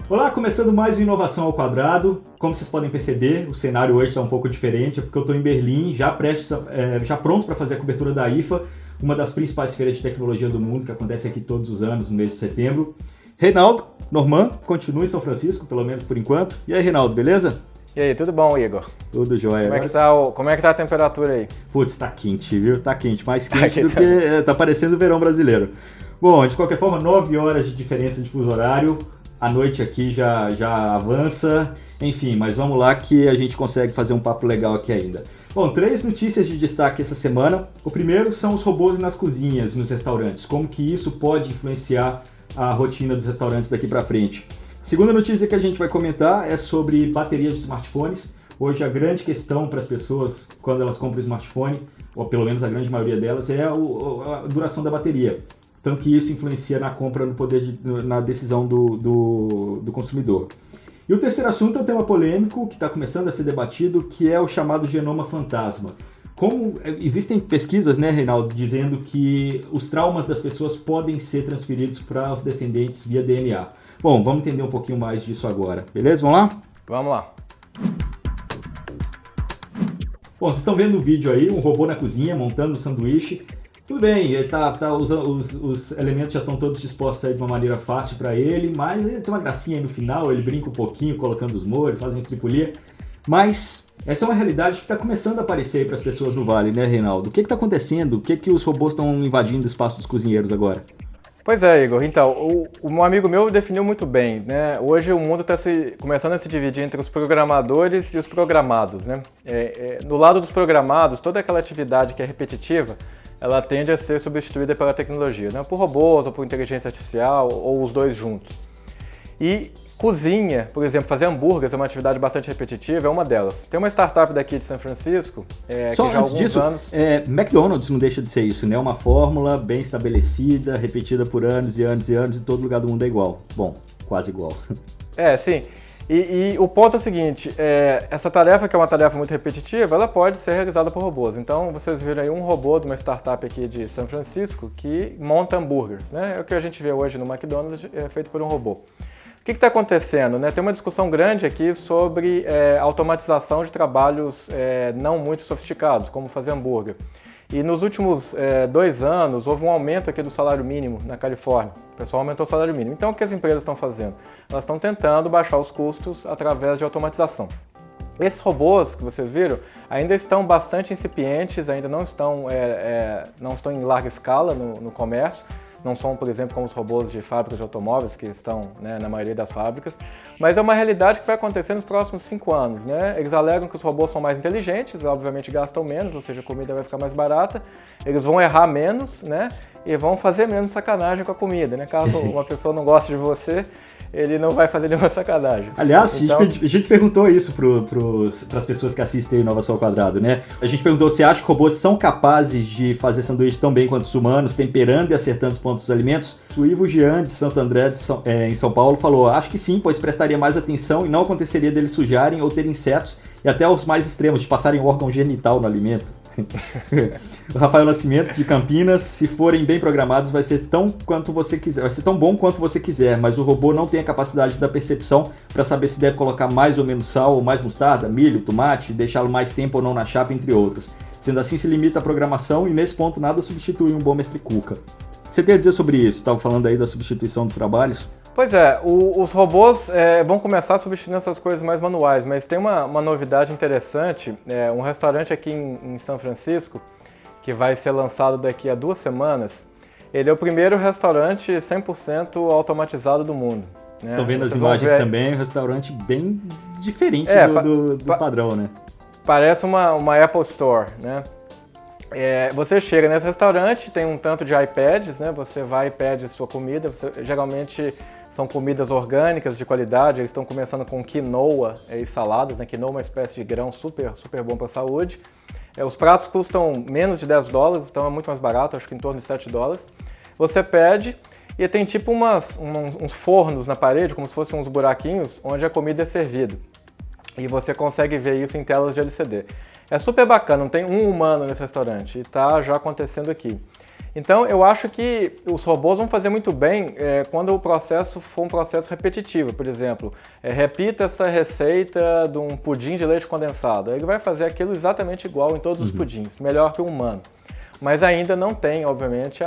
Olá, começando mais um Inovação ao Quadrado. Como vocês podem perceber, o cenário hoje está um pouco diferente, é porque eu estou em Berlim, já pronto para fazer a cobertura da IFA, uma das principais feiras de tecnologia do mundo, que acontece aqui todos os anos, no mês de setembro. Reinaldo, Norman, continua em São Francisco, pelo menos por enquanto. E aí, Reinaldo, beleza? E aí, tudo bom, Igor? Tudo jóia. Como é que tá a temperatura aí? Putz, tá quente, viu? Tá quente, mais quente do que... Tá parecendo o verão brasileiro. Bom, de qualquer forma, 9 horas de diferença de fuso horário. A noite aqui já avança. Enfim, mas vamos lá que a gente consegue fazer um papo legal aqui ainda. Bom, 3 notícias de destaque essa semana. O primeiro são os robôs nas cozinhas, nos restaurantes. Como que isso pode influenciar a rotina dos restaurantes daqui para frente. Segunda notícia que a gente vai comentar é sobre baterias de smartphones. Hoje a grande questão para as pessoas quando elas compram o smartphone, ou pelo menos a grande maioria delas, é a duração da bateria. Tanto que isso influencia na compra, na decisão do consumidor. E o terceiro assunto é um tema polêmico que está começando a ser debatido, que é o chamado genoma fantasma. Como existem pesquisas, né, Reinaldo, dizendo que os traumas das pessoas podem ser transferidos para os descendentes via DNA. Bom, vamos entender um pouquinho mais disso agora. Beleza? Vamos lá? Vamos lá. Bom, vocês estão vendo o vídeo aí, um robô na cozinha montando um sanduíche. Tudo bem, os elementos já estão todos dispostos aí de uma maneira fácil para ele, mas ele tem uma gracinha aí no final, ele brinca um pouquinho colocando os molhos, faz uma estripulia. Mas essa é uma realidade que está começando a aparecer aí para as pessoas no Vale, né, Reinaldo? O que está acontecendo? O que os robôs estão invadindo o espaço dos cozinheiros agora? Pois é, Igor. Então, um amigo meu definiu muito bem, né? Hoje o mundo está começando a se dividir entre os programadores e os programados, né? No lado dos programados, toda aquela atividade que é repetitiva, ela tende a ser substituída pela tecnologia, né? Por robôs ou por inteligência artificial ou os dois juntos. E cozinha, por exemplo, fazer hambúrgueres é uma atividade bastante repetitiva, é uma delas. Tem uma startup daqui de São Francisco que já há alguns anos... McDonald's não deixa de ser isso, né? Uma fórmula bem estabelecida, repetida por anos e anos e anos, e todo lugar do mundo é igual. Bom, quase igual. Sim. E o ponto é o seguinte, essa tarefa, que é uma tarefa muito repetitiva, ela pode ser realizada por robôs. Então, vocês viram aí um robô de uma startup aqui de São Francisco que monta hambúrgueres, né? É o que a gente vê hoje no McDonald's, feito por um robô. O que está acontecendo, né? Tem uma discussão grande aqui sobre automatização de trabalhos não muito sofisticados, como fazer hambúrguer. E nos últimos 2 anos, houve um aumento aqui do salário mínimo na Califórnia. O pessoal aumentou o salário mínimo. Então, o que as empresas estão fazendo? Elas estão tentando baixar os custos através de automatização. Esses robôs que vocês viram ainda estão bastante incipientes, ainda não estão em larga escala no comércio. Não são, por exemplo, como os robôs de fábricas de automóveis, que estão, né, na maioria das fábricas, mas é uma realidade que vai acontecer nos próximos 5 anos. Né? Eles alegam que os robôs são mais inteligentes, obviamente gastam menos, ou seja, a comida vai ficar mais barata, eles vão errar menos, né, e vão fazer menos sacanagem com a comida. Né? Caso uma pessoa não goste de você, ele não vai fazer nenhuma sacanagem. Aliás, então... a gente perguntou isso para as pessoas que assistem Inovação ao Quadrado, né? A gente perguntou se acha que robôs são capazes de fazer sanduíches tão bem quanto os humanos, temperando e acertando os pontos dos alimentos. O Ivo Jean, de Santo André, em São Paulo, falou: acho que sim, pois prestaria mais atenção e não aconteceria deles sujarem ou ter insetos, e até os mais extremos, de passarem órgão genital no alimento. O Rafael Nascimento, de Campinas: se forem bem programados, vai ser tão bom quanto você quiser, mas o robô não tem a capacidade da percepção para saber se deve colocar mais ou menos sal ou mais mostarda, milho, tomate, deixá-lo mais tempo ou não na chapa, entre outras. Sendo assim, se limita à programação e nesse ponto nada substitui um bom mestre cuca. Você tem a dizer sobre isso? Estava falando aí da substituição dos trabalhos? Pois é, os robôs vão começar substituindo essas coisas mais manuais, mas tem uma novidade interessante, um restaurante aqui em São Francisco, que vai ser lançado daqui a 2 semanas, ele é o primeiro restaurante 100% automatizado do mundo. Né? Estão vendo as imagens também, um restaurante bem diferente do padrão, né? Parece uma Apple Store, né? Você chega nesse restaurante, tem um tanto de iPads, né? Você vai e pede sua comida, geralmente são comidas orgânicas de qualidade, eles estão começando com quinoa e saladas, né? Quinoa é uma espécie de grão super bom para a saúde. Os pratos custam menos de $10, então é muito mais barato, acho que em torno de $7. Você pede e tem tipo uns fornos na parede, como se fossem uns buraquinhos, onde a comida é servida. E você consegue ver isso em telas de LCD. É super bacana, não tem um humano nesse restaurante, e está já acontecendo aqui. Então, eu acho que os robôs vão fazer muito bem quando o processo for um processo repetitivo. Por exemplo, repita essa receita de um pudim de leite condensado. Ele vai fazer aquilo exatamente igual em todos os pudins, melhor que o humano. Mas ainda não tem, obviamente,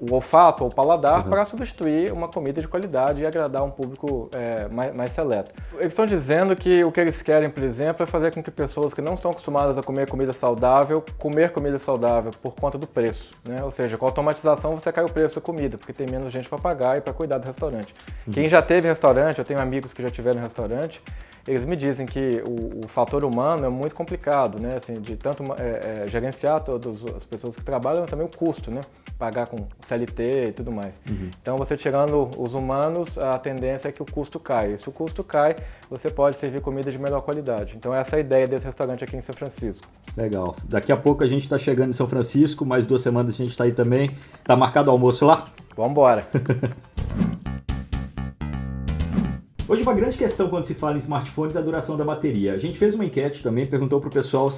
o olfato ou o paladar para substituir uma comida de qualidade e agradar um público mais seleto. Eles estão dizendo que o que eles querem, por exemplo, é fazer com que pessoas que não estão acostumadas a comer comida saudável por conta do preço, né? Ou seja, com a automatização você cai o preço da comida, porque tem menos gente para pagar e para cuidar do restaurante. Quem já teve restaurante, eu tenho amigos que já tiveram restaurante, eles me dizem que o fator humano é muito complicado, né? Assim, de tanto gerenciar todas as pessoas que trabalham, mas também o custo, né? Pagar com CLT e tudo mais. Então, você tirando os humanos, a tendência é que o custo cai. E se o custo cai, você pode servir comida de melhor qualidade. Então, essa é a ideia desse restaurante aqui em São Francisco. Legal. Daqui a pouco a gente está chegando em São Francisco, mais 2 semanas a gente está aí também. Tá marcado o almoço lá? Vamos embora. Hoje uma grande questão quando se fala em smartphones é a duração da bateria. A gente fez uma enquete também, perguntou para o pessoal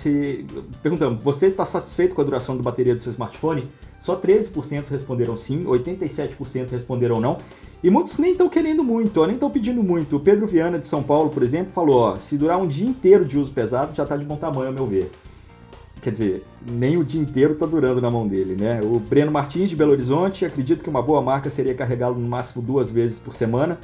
perguntando, você está satisfeito com a duração da bateria do seu smartphone? Só 13% responderam sim, 87% responderam não. E muitos nem estão querendo muito, nem estão pedindo muito. O Pedro Viana de São Paulo, por exemplo, falou, se durar um dia inteiro de uso pesado, já está de bom tamanho, ao meu ver. Quer dizer, nem o dia inteiro está durando na mão dele, né? O Breno Martins de Belo Horizonte, acredito que uma boa marca seria carregá-lo no máximo 2 vezes por semana.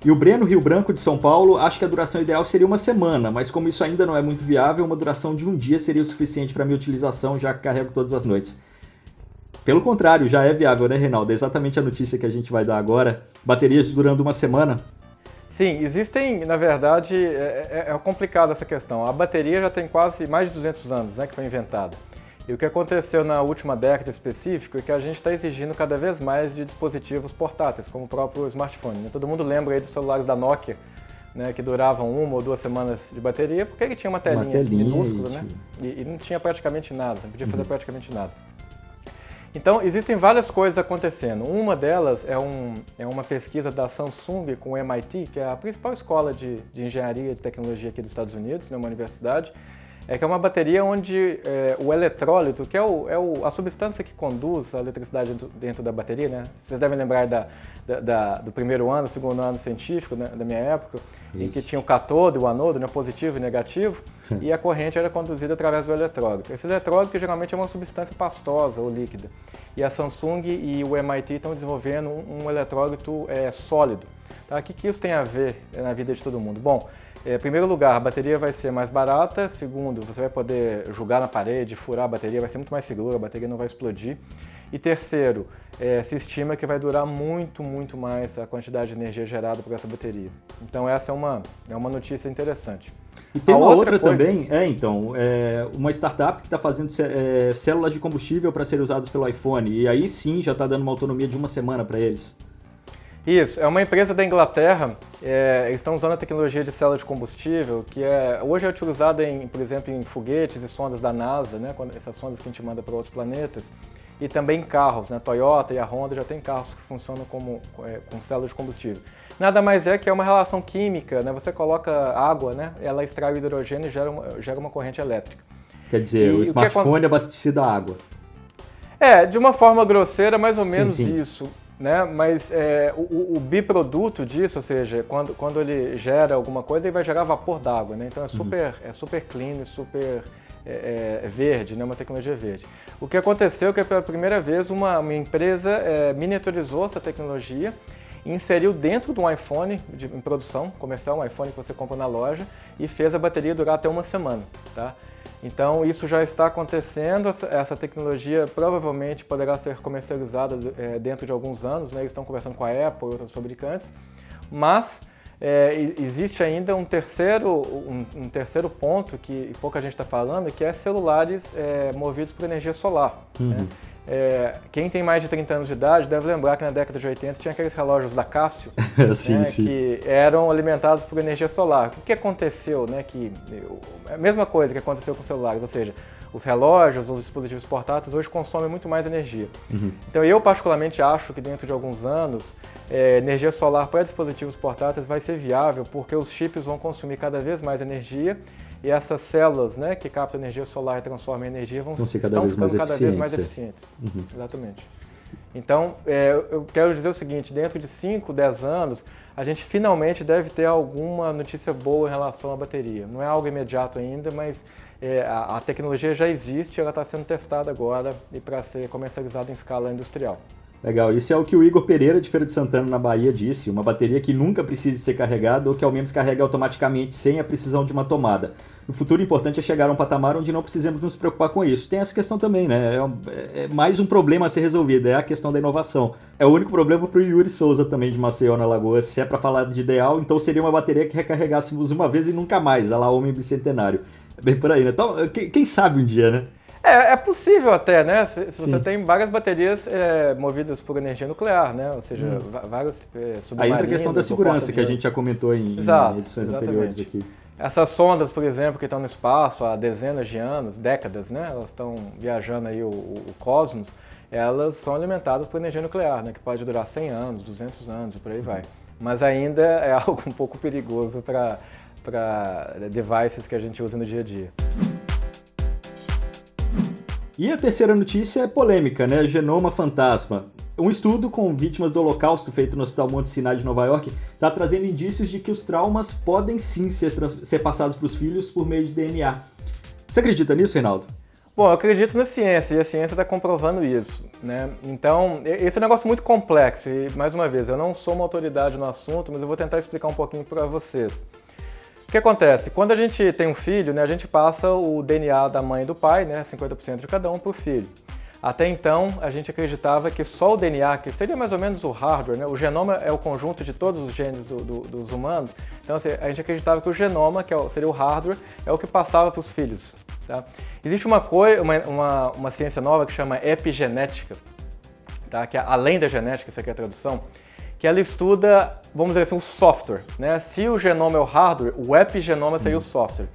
E o Breno Rio Branco de São Paulo, acho que a duração ideal seria 1 semana, mas como isso ainda não é muito viável, uma duração de 1 dia seria o suficiente para minha utilização, já que carrego todas as noites. Pelo contrário, já é viável, né, Reinaldo? É exatamente a notícia que a gente vai dar agora. Baterias durando 1 semana. Sim, existem, na verdade, é complicada essa questão. A bateria já tem quase mais de 200 anos, né, que foi inventada. E o que aconteceu na última década específica é que a gente está exigindo cada vez mais de dispositivos portáteis, como o próprio smartphone, né? Todo mundo lembra aí dos celulares da Nokia, né, que duravam 1 ou 2 semanas de bateria, porque ele tinha uma telinha minúscula, né? E não tinha praticamente nada, não podia fazer praticamente nada. Então, existem várias coisas acontecendo. Uma delas é uma pesquisa da Samsung com o MIT, que é a principal escola de engenharia e de tecnologia aqui dos Estados Unidos, né, uma universidade, que é uma bateria onde o eletrólito, que é a substância que conduz a eletricidade dentro da bateria, né? Vocês devem lembrar do primeiro ano, segundo ano científico, né, da minha época, em que tinha o catodo e o anodo, né, positivo e negativo, e a corrente era conduzida através do eletrólito. Esse eletrólito geralmente é uma substância pastosa ou líquida. E a Samsung e o MIT estão desenvolvendo um eletrólito sólido. Tá? O que isso tem a ver na vida de todo mundo? Bom, em primeiro lugar, a bateria vai ser mais barata. Segundo, você vai poder jogar na parede, furar a bateria, vai ser muito mais seguro, a bateria não vai explodir. E terceiro, se estima que vai durar muito, muito mais a quantidade de energia gerada por essa bateria. Então essa é uma notícia interessante. E tem uma outra também, uma startup que está fazendo células de combustível para serem usadas pelo iPhone. E aí sim já está dando uma autonomia de 1 semana para eles. Isso, é uma empresa da Inglaterra, eles estão usando a tecnologia de célula de combustível, que hoje é utilizada, por exemplo, em foguetes e sondas da NASA, né, essas sondas que a gente manda para outros planetas, e também em carros, né, a Toyota e a Honda já tem carros que funcionam com célula de combustível. Nada mais é que uma relação química, né, você coloca água, né, ela extrai o hidrogênio e gera uma corrente elétrica. Quer dizer, o smartphone é abastecido a água. De uma forma grosseira, mais ou menos isso. Né? Mas o biproduto disso, ou seja, quando ele gera alguma coisa, ele vai gerar vapor d'água, né? Então é super clean, super verde, né? Uma tecnologia verde. O que aconteceu é que pela primeira vez uma empresa miniaturizou essa tecnologia e inseriu dentro de um iPhone em produção comercial, um iPhone que você compra na loja, e fez a bateria durar até 1 semana. Tá? Então isso já está acontecendo, essa tecnologia provavelmente poderá ser comercializada dentro de alguns anos, né? Eles estão conversando com a Apple e outros fabricantes, mas existe ainda um terceiro ponto que pouca gente está falando, que é celulares movidos por energia solar. Né? Quem tem mais de 30 anos de idade deve lembrar que na década de 80 tinha aqueles relógios da Casio, sim, sim. Que eram alimentados por energia solar. O que aconteceu? Né, a mesma coisa que aconteceu com os celulares, ou seja, os relógios, os dispositivos portáteis hoje consomem muito mais energia. Então eu particularmente acho que dentro de alguns anos energia solar para dispositivos portáteis vai ser viável, porque os chips vão consumir cada vez mais energia e essas células, né, que captam energia solar e transformam em energia vão ser estão ficando cada vez mais eficientes. Exatamente. Então, eu quero dizer o seguinte, dentro de 5, 10 anos, a gente finalmente deve ter alguma notícia boa em relação à bateria. Não é algo imediato ainda, mas a tecnologia já existe, ela está sendo testada agora e para ser comercializada em escala industrial. Legal, isso é o que o Igor Pereira, de Feira de Santana, na Bahia, disse. Uma bateria que nunca precise ser carregada ou que ao menos carregue automaticamente sem a precisão de uma tomada. No futuro, o importante é chegar a um patamar onde não precisemos nos preocupar com isso. Tem essa questão também, né? É mais um problema a ser resolvido, é a questão da inovação. É o único problema para o Yuri Souza também, de Maceió, na Lagoa. Se é para falar de ideal, então seria uma bateria que recarregássemos uma vez e nunca mais, a lá homem bicentenário. É bem por aí, né? Então, quem sabe um dia, né? É possível até, né? Se você tem várias baterias movidas por energia nuclear, né? Ou seja, vários submarinos. Aí entra a questão da segurança, que a gente já comentou em edições anteriores aqui. Essas sondas, por exemplo, que estão no espaço há dezenas de anos, décadas, né? Elas estão viajando aí o cosmos, elas são alimentadas por energia nuclear, né? Que pode durar 100 anos, 200 anos e por aí vai. Mas ainda é algo um pouco perigoso para devices que a gente usa no dia a dia. E a terceira notícia é polêmica, né? Genoma fantasma. Um estudo com vítimas do Holocausto feito no Hospital Monte Sinai de Nova York está trazendo indícios de que os traumas podem sim ser passados para os filhos por meio de DNA. Você acredita nisso, Reinaldo? Bom, eu acredito na ciência e a ciência está comprovando isso, né? Então, esse é um negócio muito complexo e, mais uma vez, eu não sou uma autoridade no assunto, mas eu vou tentar explicar um pouquinho para vocês. O que acontece? Quando a gente tem um filho, né, a gente passa o DNA da mãe e do pai, né, 50% de cada um, para o filho. Até então, a gente acreditava que só o DNA, que seria mais ou menos o hardware, né, o genoma é o conjunto de todos os genes dos humanos, então assim, a gente acreditava que o genoma, que seria o hardware, é o que passava para os filhos. Tá? Existe uma ciência nova que chama epigenética, tá? Que é além da genética, isso aqui é a tradução, que ela estuda, vamos dizer assim, o software, né? Se o genoma é o hardware, o epigenoma seria o software.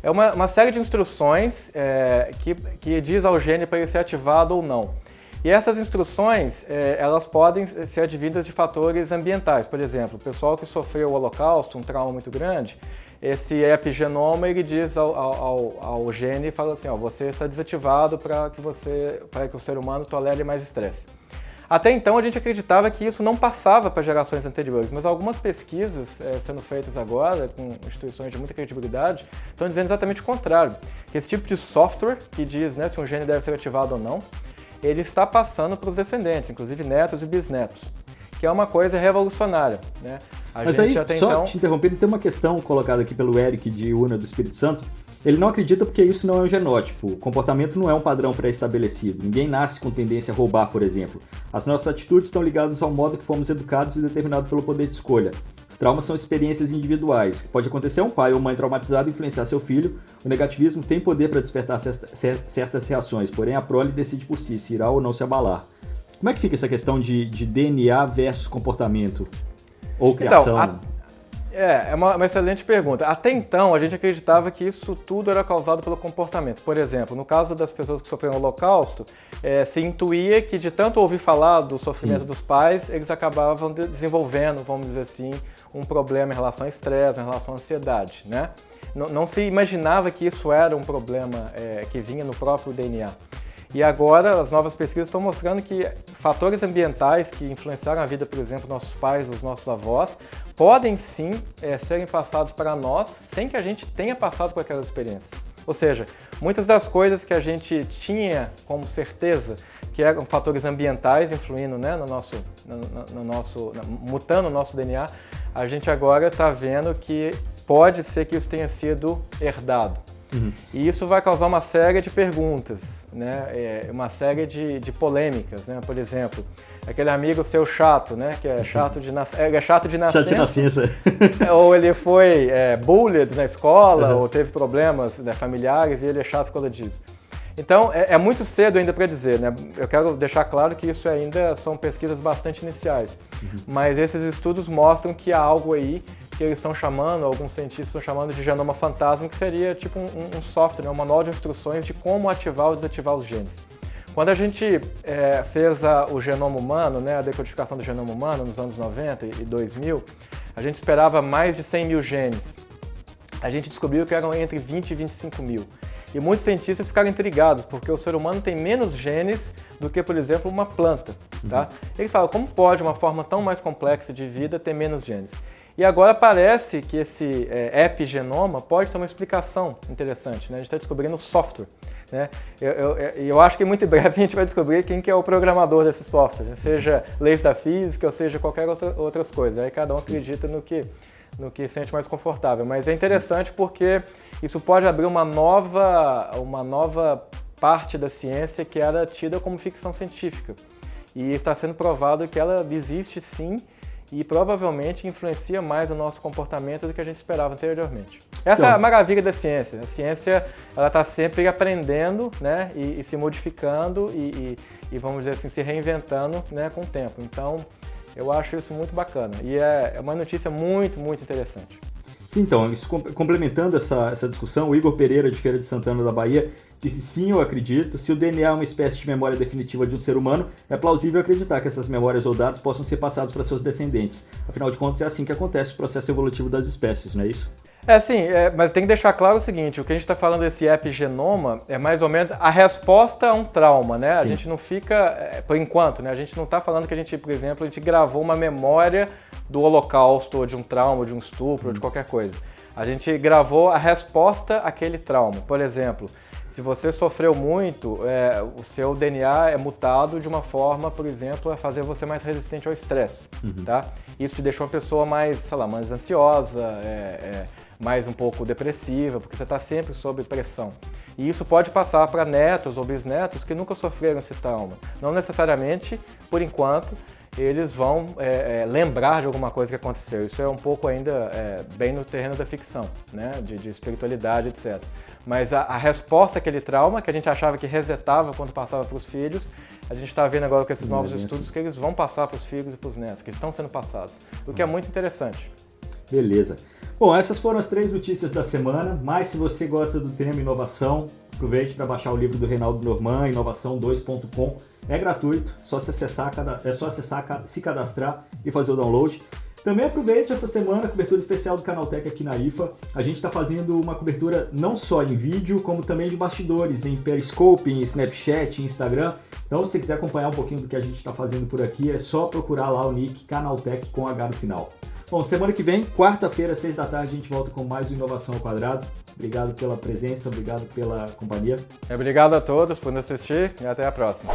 É uma série de instruções que diz ao gene para ele ser ativado ou não. E essas instruções, elas podem ser advindas de fatores ambientais. Por exemplo, o pessoal que sofreu o Holocausto, um trauma muito grande, esse epigenoma ele diz ao gene, fala assim, ó, você está desativado para que o ser humano tolere mais estresse. Até então a gente acreditava que isso não passava para gerações anteriores, mas algumas pesquisas sendo feitas agora, com instituições de muita credibilidade, estão dizendo exatamente o contrário. Que esse tipo de software, que diz, né, se um gene deve ser ativado ou não, ele está passando para os descendentes, inclusive netos e bisnetos, que é uma coisa revolucionária, né? Mas aí, só te interrompendo, tem uma questão colocada aqui pelo Eric de Una do Espírito Santo. Ele não acredita porque isso não é um genótipo. O comportamento não é um padrão pré-estabelecido. Ninguém nasce com tendência a roubar, por exemplo. As nossas atitudes estão ligadas ao modo que fomos educados e determinados pelo poder de escolha. Os traumas são experiências individuais. O que pode acontecer é um pai ou mãe traumatizado influenciar seu filho. O negativismo tem poder para despertar certas reações, porém a prole decide por si se irá ou não se abalar. Como é que fica essa questão de DNA versus comportamento ou criação? Então, é uma excelente pergunta. Até então, a gente acreditava que isso tudo era causado pelo comportamento. Por exemplo, no caso das pessoas que sofreram o Holocausto, se intuía que de tanto ouvir falar do sofrimento dos pais, eles acabavam desenvolvendo, vamos dizer assim, um problema em relação ao estresse, em relação à ansiedade, né? Não se imaginava que isso era um problema que vinha no próprio DNA. E agora as novas pesquisas estão mostrando que fatores ambientais que influenciaram a vida, por exemplo, dos nossos pais, dos nossos avós, podem sim serem passados para nós sem que a gente tenha passado por aquelas experiências. Ou seja, muitas das coisas que a gente tinha como certeza que eram fatores ambientais influindo, né, mutando o nosso DNA, a gente agora está vendo que pode ser que isso tenha sido herdado. Uhum. E isso vai causar uma série de perguntas, né? Uma série de polêmicas, né? Por exemplo, aquele amigo seu chato, né? Que é chato de nascença. Chato de nascença. Ou ele foi bullied na escola, ou teve problemas, né, familiares, e ele é chato por causa disso. Então, é muito cedo ainda para dizer, né? Eu quero deixar claro que isso ainda são pesquisas bastante iniciais. Uhum. Mas esses estudos mostram que há algo aí que eles estão chamando, alguns cientistas estão chamando de genoma fantasma, que seria tipo um software, um manual de instruções de como ativar ou desativar os genes. Quando a gente fez o genoma humano, né, a decodificação do genoma humano nos anos 90 e 2000, a gente esperava mais de 100 mil genes. a gente descobriu que eram entre 20 e 25 mil. E muitos cientistas ficaram intrigados, porque o ser humano tem menos genes do que, por exemplo, uma planta. Tá? Eles falam, como pode uma forma tão mais complexa de vida ter menos genes? E agora parece que esse epigenoma pode ter uma explicação interessante, né? A gente está descobrindo software. Né? Eu acho que muito em breve a gente vai descobrir quem que é o programador desse software, né? Seja leis da física ou seja qualquer outras coisas. Aí cada um acredita no que sente mais confortável. Mas é interessante porque isso pode abrir uma nova parte da ciência que era tida como ficção científica. E está sendo provado que ela existe sim e provavelmente influencia mais o nosso comportamento do que a gente esperava anteriormente. Essa é a maravilha da ciência. A ciência está sempre aprendendo, né, e se modificando e, vamos dizer assim, se reinventando, né, com o tempo. Então, eu acho isso muito bacana e é uma notícia muito, muito interessante. Sim, então, isso, complementando essa discussão, o Igor Pereira, de Feira de Santana da Bahia, disse sim, eu acredito, se o DNA é uma espécie de memória definitiva de um ser humano, é plausível acreditar que essas memórias ou dados possam ser passados para seus descendentes. Afinal de contas, é assim que acontece o processo evolutivo das espécies, não é isso? Sim, mas tem que deixar claro o seguinte, o que a gente está falando desse epigenoma é mais ou menos a resposta a um trauma, né? Sim. A gente não fica, por enquanto, né? A gente não está falando que a gente, por exemplo, a gente gravou uma memória do Holocausto, ou de um trauma, ou de um estupro, ou de qualquer coisa. A gente gravou a resposta àquele trauma. Por exemplo, se você sofreu muito, o seu DNA é mutado de uma forma, por exemplo, a fazer você mais resistente ao estresse, tá? Isso te deixou uma pessoa mais, sei lá, mais ansiosa, mais um pouco depressiva, porque você está sempre sob pressão. E isso pode passar para netos ou bisnetos que nunca sofreram esse trauma. Não necessariamente, por enquanto, eles vão lembrar de alguma coisa que aconteceu. Isso é um pouco ainda bem no terreno da ficção, né? de espiritualidade, etc. Mas a resposta àquele trauma, que a gente achava que resetava quando passava para os filhos, a gente está vendo agora com esses novos estudos que eles vão passar para os filhos e para os netos, que estão sendo passados, o que é muito interessante. Beleza. Bom, essas foram as 3 notícias da semana, mas se você gosta do tema inovação, aproveite para baixar o livro do Reinaldo Norman, inovação2.com. É gratuito, é só acessar, se cadastrar e fazer o download. Também aproveite essa semana a cobertura especial do Canaltech aqui na IFA. A gente está fazendo uma cobertura não só em vídeo, como também de bastidores, em Periscope, em Snapchat, em Instagram. Então, se você quiser acompanhar um pouquinho do que a gente está fazendo por aqui, é só procurar lá o nick Canaltech com H no final. Bom, semana que vem, quarta-feira, 6 da tarde, a gente volta com mais um Inovação ao Quadrado. Obrigado pela presença, obrigado pela companhia. Obrigado a todos por nos assistir e até a próxima.